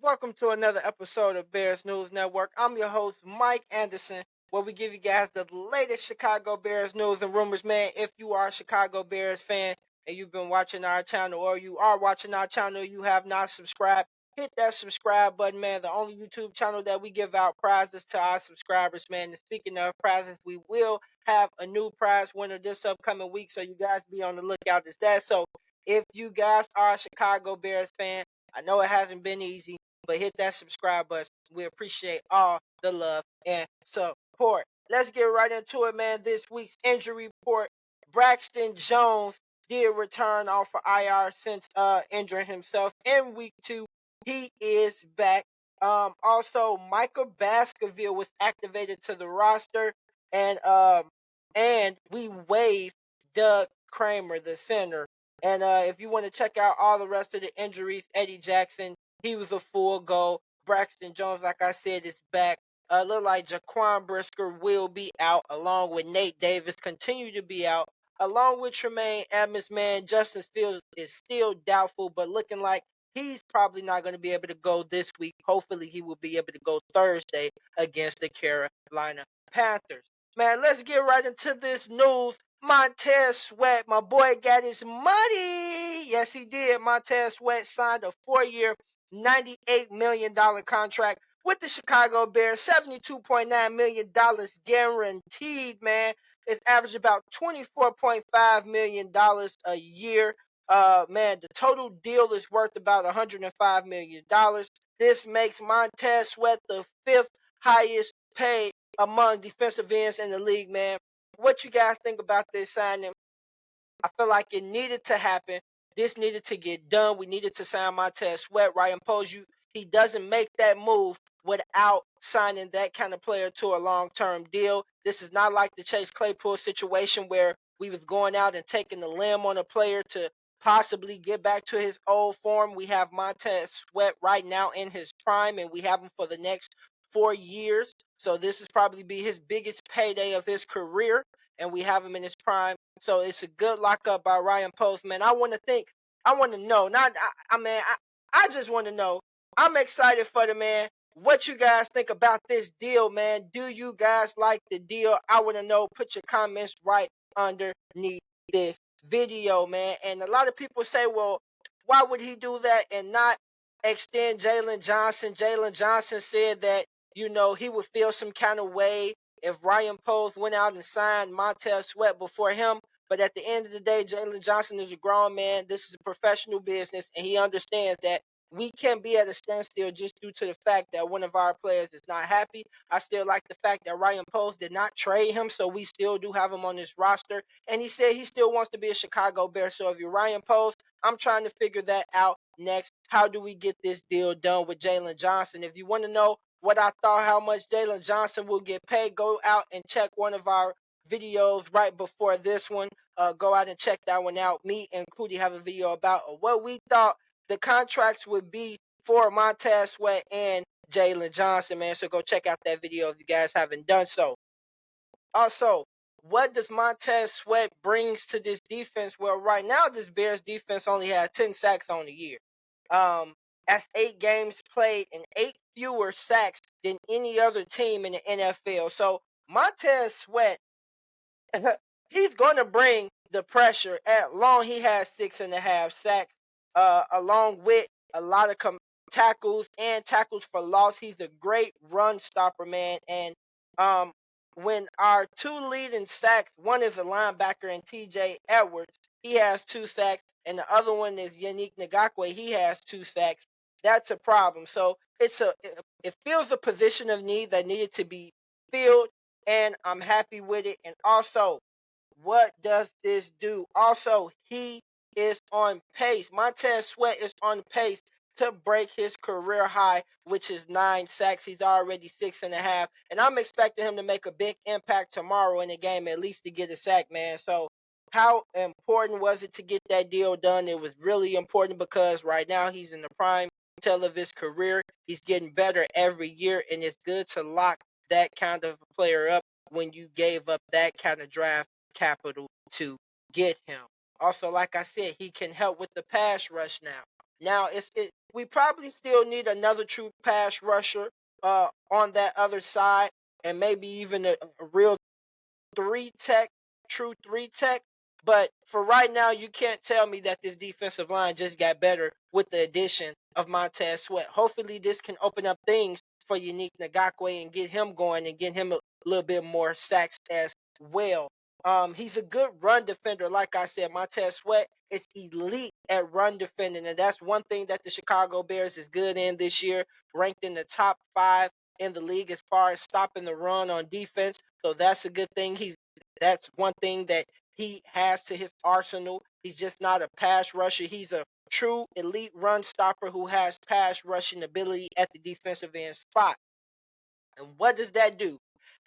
Welcome to another episode of Bears News Network. I'm your host, Mike Anderson, where we give you guys the latest Chicago Bears news and rumors. Man, if you are a Chicago Bears fan and you've been watching our channel or you are watching our channel, you have not subscribed, hit that subscribe button, man. The only YouTube channel that we give out prizes to our subscribers, man. And speaking of prizes, we will have a new prize winner this upcoming week, so you guys be on the lookout as that. So if you guys are a Chicago Bears fan, I know it hasn't been easy, but hit that subscribe button. We appreciate all the love and support. Let's get right into it, man. This week's injury report. Braxton Jones did return off for IR since injuring himself in week 2. He is back. Also, Michael Baskerville was activated to the roster, and we waived Doug Kramer, the center. And if you want to check out all the rest of the injuries, Eddie Jackson, he was a full go. Braxton Jones, like I said, is back. Look like Jaquan Brisker will be out, along with Nate Davis, continue to be out, along with Tremaine Edmonds. Man, Justin Fields is still doubtful, but looking like he's probably not going to be able to go this week. Hopefully, he will be able to go Thursday against the Carolina Panthers. Man, let's get right into this news. Montez Sweat, my boy, got his money. Yes, he did. Montez Sweat signed a 4-year, $98 million contract with the Chicago Bears, $72.9 million guaranteed, man. It's averaged about $24.5 million a year. Man, the total deal is worth about $105 million. This makes Montez Sweat the fifth highest paid among defensive ends in the league, man. What you guys think about this signing? I feel like it needed to happen. This needed to get done. We needed to sign Montez Sweat. Ryan Poles, he doesn't make that move without signing that kind of player to a long-term deal. This is not like the Chase Claypool situation where we was going out and taking the limb on a player to possibly get back to his old form. We have Montez Sweat right now in his prime, and we have him for the next 4 years. So this is probably be his biggest payday of his career, and we have him in his prime. So it's a good lockup by Ryan Post, man. I want to know, not, I just want to know. I'm excited for the man. What you guys think about this deal, man? Do you guys like the deal? I want to know. Put your comments right underneath this video, man. And a lot of people say, well, why would he do that and not extend Jalen Johnson? Jalen Johnson said that, he would feel some kind of way if Ryan Poles went out and signed Montez Sweat before him. But at the end of the day, Jalen Johnson is a grown man. This is a professional business, and he understands that we can't be at a standstill just due to the fact that one of our players is not happy. I still like the fact that Ryan Poles did not trade him, so we still do have him on this roster. And he said he still wants to be a Chicago Bear. So if you're Ryan Poles, I'm trying to figure that out next. How do we get this deal done with Jalen Johnson? If you want to know what I thought, how much Jalen Johnson will get paid, go out and check one of our videos right before this one. Go out and check that one out. Me and Cootie have a video about what we thought the contracts would be for Montez Sweat and Jalen Johnson, man. So go check out that video if you guys haven't done so. Also, what does Montez Sweat brings to this defense? Well, right now this Bears defense only has 10 sacks on the year. That's 8 games played and 8 fewer sacks than any other team in the NFL. So Montez Sweat, he's going to bring the pressure. At long, he has 6.5 sacks, along with a lot of tackles and tackles for loss. He's a great run stopper, man. And um, when our 2 leading sacks, one is a linebacker and T.J. Edwards, he has 2 sacks, and the other one is Yannick Ngakwe. He has 2 sacks. That's a problem. So it feels a position of need that needed to be filled, and I'm happy with it. And also, what does this do? Also, he is on pace. Montez Sweat is on pace to break his career high, which is 9 sacks. He's already 6.5. And I'm expecting him to make a big impact tomorrow in the game, at least to get a sack, man. So how important was it to get that deal done? It was really important because right now he's in the prime tail of his career. He's getting better every year, and it's good to lock that kind of player up when you gave up that kind of draft capital to get him. Also, like I said, he can help with the pass rush now. Now we probably still need another true pass rusher on that other side, and maybe even a real three tech, true three tech. But for right now, you can't tell me that this defensive line just got better with the addition of Montez Sweat. Hopefully, this can open up things for Unique Ngakwe and get him going and get him a little bit more sacks as well. He's a good run defender. Like I said, Montez Sweat is elite at run defending, and that's one thing that the Chicago Bears is good in this year, ranked in the top 5 in the league as far as stopping the run on defense. So that's a good thing. That's one thing that he has to his arsenal. He's just not a pass rusher. He's a true elite run stopper who has pass rushing ability at the defensive end spot. And what does that do?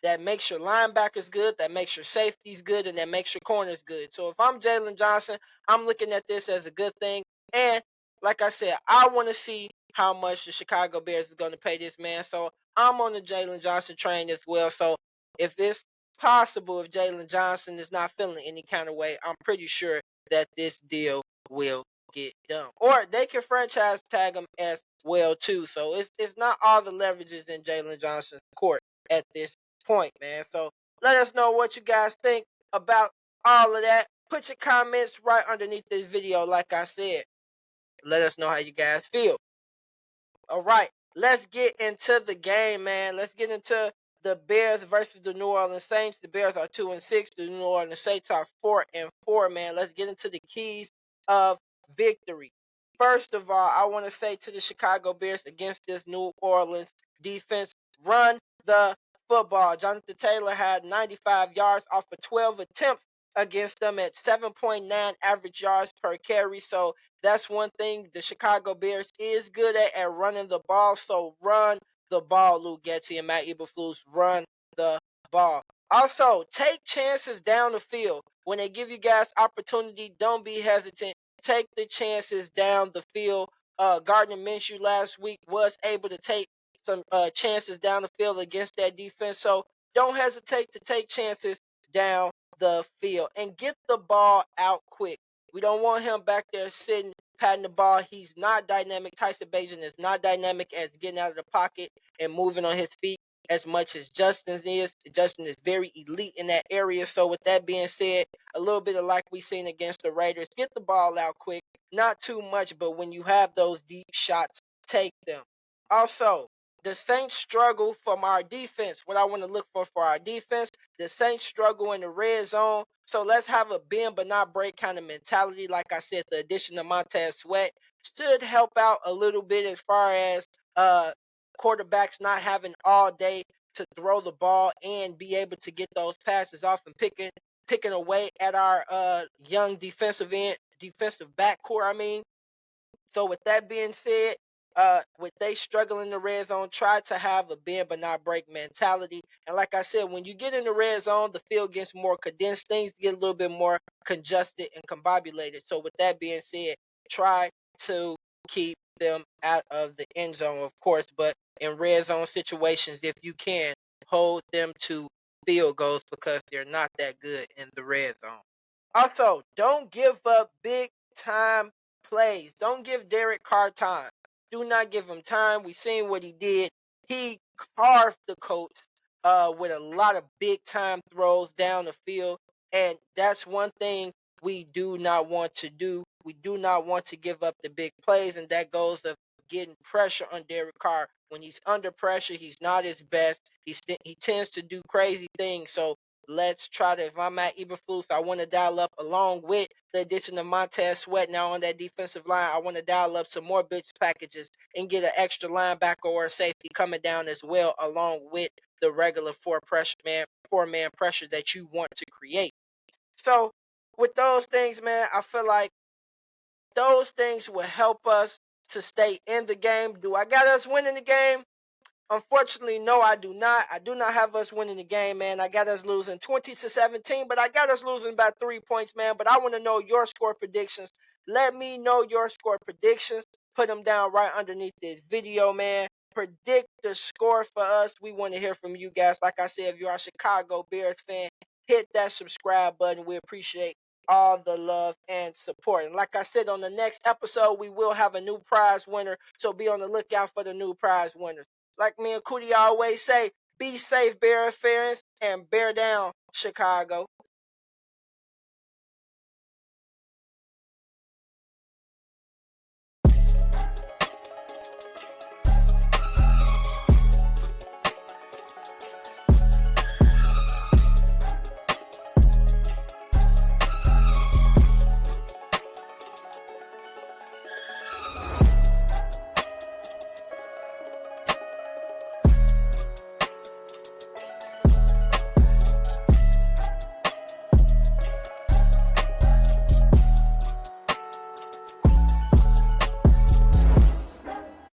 That makes your linebackers good, that makes your safeties good, and that makes your corners good. So if I'm Jalen Johnson, I'm looking at this as a good thing. And like I said, I want to see how much the Chicago Bears is going to pay this man. So I'm on the Jalen Johnson train as well. So if it's possible, if Jalen Johnson is not feeling any kind of way, I'm pretty sure that this deal will get done. Or they can franchise tag him as well too. So it's not all the leverages in Jalen Johnson's court at this point, man. So let us know what you guys think about all of that. Put your comments right underneath this video, like I said. Let us know how you guys feel. All right, let's get into the game, man. Let's get into the Bears versus the New Orleans Saints. The Bears are 2-6. The New Orleans Saints are 4-4, man. Let's get into the keys of victory. First of all, I want to say to the Chicago Bears against this New Orleans defense, run the football. Jonathan Taylor had 95 yards off of 12 attempts against them at 7.9 average yards per carry. So that's one thing the Chicago Bears is good at running the ball. So run the ball, Luke Getsy and Matt Eberflus. Run the ball. Also, take chances down the field. When they give you guys opportunity, don't be hesitant. Take the chances down the field. Gardner Minshew last week was able to take some chances down the field against that defense. So don't hesitate to take chances down the field and get the ball out quick. We don't want him back there sitting, patting the ball. He's not dynamic. Tyson Bagent is not dynamic as getting out of the pocket and moving on his feet as much as Justin is. Justin is very elite in that area. So with that being said, a little bit of like we seen against the Raiders, get the ball out quick. Not too much, but when you have those deep shots, take them. Also, the Saints struggle from our defense. What I want to look for our defense, the Saints struggle in the red zone. So let's have a bend but not break kind of mentality. Like I said, the addition of Montez Sweat should help out a little bit as far as quarterbacks not having all day to throw the ball and be able to get those passes off and picking away at our young defensive backcourt. I mean, so with that being said, with they struggle in the red zone, try to have a bend but not break mentality. And like I said, when you get in the red zone, the field gets more condensed, things get a little bit more congested and combobulated. So with that being said, try to keep them out of the end zone, of course, but in red zone situations, if you can, hold them to field goals because they're not that good in the red zone. Also, don't give up big time plays. Don't give Derek Carr time. Do not give him time. We seen what he did. He carved the Colts with a lot of big time throws down the field, and that's one thing we do not want to do. We do not want to give up the big plays, and that goes of getting pressure on Derek Carr. When he's under pressure, he's not his best. He tends to do crazy things. So let's try to, if I'm at Eberflus, I want to dial up along with the addition of Montez Sweat now on that defensive line. I want to dial up some more blitz packages and get an extra linebacker or a safety coming down as well, along with the regular four-man pressure that you want to create. So with those things, man, I feel like those things will help us to stay in the game. Do I got us winning the game? Unfortunately, no, I do not. I do not have us winning the game, man. I got us losing 20-17, but I got us losing by 3 points, man. But I want to know your score predictions. Let me know your score predictions. Put them down right underneath this video, man. Predict the score for us. We want to hear from you guys. Like I said, if you are a Chicago Bears fan, hit that subscribe button. We appreciate all the love and support. And like I said, on the next episode, we will have a new prize winner. So be on the lookout for the new prize winners. Like me and Cootie always say, be safe, Bear fans, and bear down, Chicago.